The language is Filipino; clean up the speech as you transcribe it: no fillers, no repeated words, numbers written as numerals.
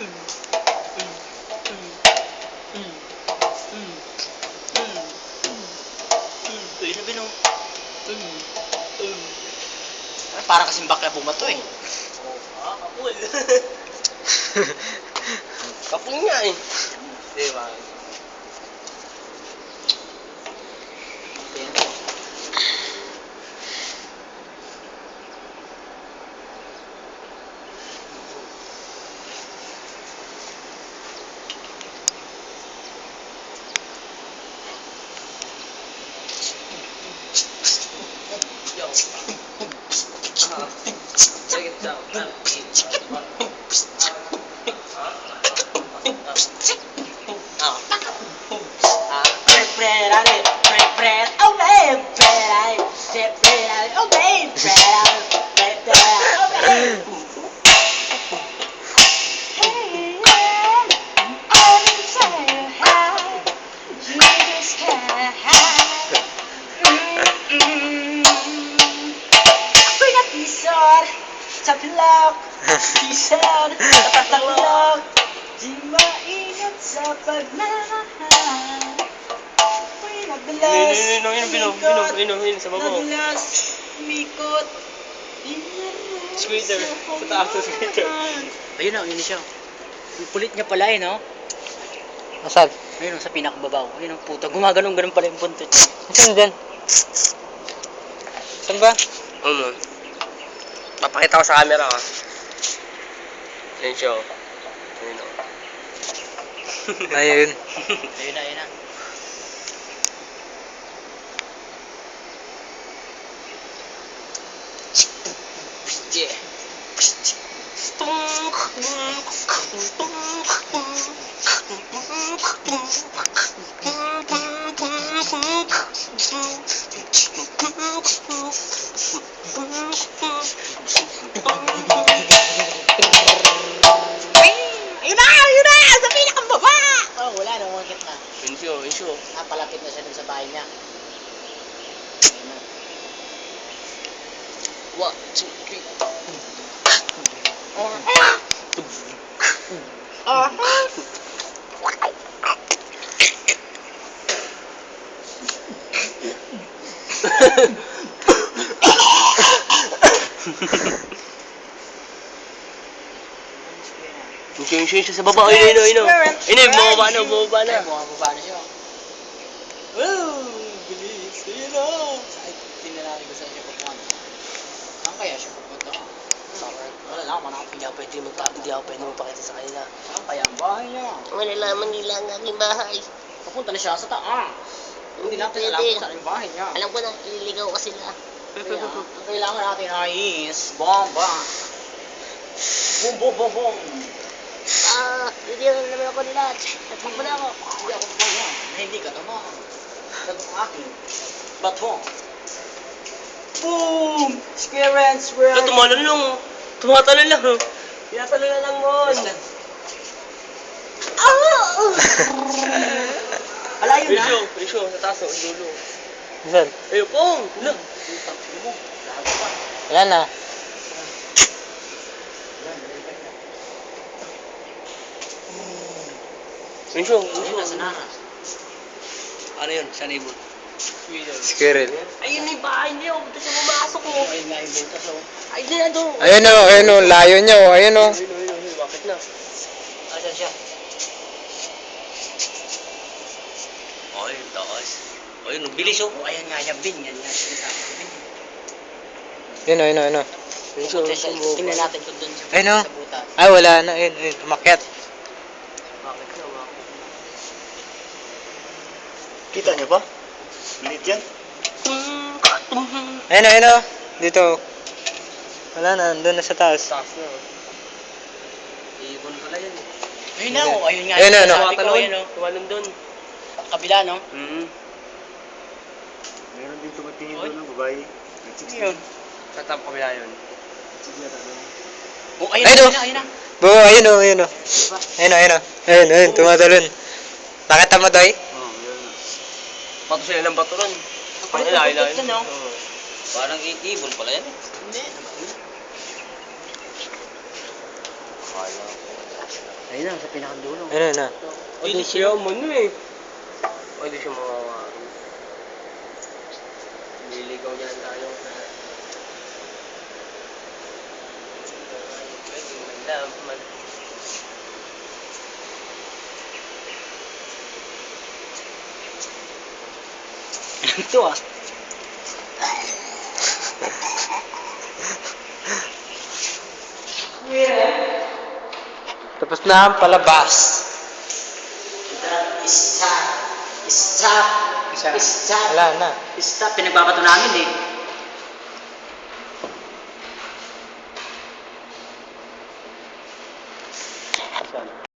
Uy, sabi no. Para kasing bakya bumato eh. Kapul. Kapul nga eh. Diba? Check it out. Taplak, isang tatalak, di maingat sa pagmamahal. Uy, nagbilas, sa babaw. Nagbilas, umikot, squeezer, sa taas ng squeezer. Ayun na, yun siya. Pulit niya pala eh, no? Nasaan? Ayun, sa pinakababaw. Ayun ang puta, gumaganong-ganon pala yung puntot niya. Saan dyan? Saan ba? Ano? Papakita ko sa camera ha. Ayun siya. Ayun o. Ayun. Ayun na, ayun na. Yeah. Ayun na! Sa pinakababa! Oh, wala na, umakit na. Yun siya. Napalapit na siya dun sa bahay niya. Ayun na. 1, 2, 3. Yung siya sa baba. Ayun, bumaba na. Bumaba na siya. Oh, bilis. Ayun na. Tingnan natin kung saan siya pupunta. Saan kaya siya pupunta? Wala lang, Hindi ako pwede magpakita sa kanila. saan kaya ang bahay niya? Wala naman nila ang aking bahay. Papunta na siya sa taas. Hindi natin alam kung saan yung bahay niya. Alam ko na, ililigaw ko sila. Kaya, ang kailangan natin ay is bomba. Boom, boom, boom, boom. Hindi naman ako nila. Natakbo na ako. Hindi ako bomba. Hindi ka naman. Nagong akin. Bato. Boom! Square and square. Tumatalon lang. Tumatalon lang. Tinatalon na lang mo. Alayo na. Risyo, sa taas, dulo. Saan? Ayun, pong! Look! Wala na. Risyo. Ayun na, sa nara. Ano yun? Saan ibon? Squirrel. Ayun na yung bahay niya. Ba't siya pumasok mo? Ayun nga yung butas oh. Ay, di na doon. Ayun o, layo niya o, ayun o. Ayun, bakit na? Asan siya? Ay, taas. Ayun, bilis oh. Oh, ayan nga yung bin. Yan nga sinasabi ko bin. Ayun o. Pupunta siya. Tingnan natin kung doon siya Ayun o. sa butas. Ay, wala na. Ayun, umakyat. Bakit na? Kita niyo ba? Bilit yan. Ayun o. Dito. Wala na, doon na sa taas. Taas na. Ibon pala yan eh. Ayun na oh. Ayun nga. Ayun na, yung no? sinasabi ko, ayun, oh. Tumalon doon. Kabila no? Meron din tumatingin Oy. doon ng babae. Ano yun? Sa top kabila yun. Oh, ayun Ayun, na, oh. ayun na. Ayun o. Ayun, tumatalon. Nakita mo, Doy? Pato sila ng bato ron. Ang Ilaw. putot no? Parang ibon pala yan eh. Hindi. Ayun na, sa pinakadulo. Ayun na. Hindi siya mo eh. O, hindi siya mawawa. Nililigaw niya lang tayo. Ito ah. Tapos na ang palabas. Stop. Stop. Stop. Wala na. Stop. Pinagbabato namin eh.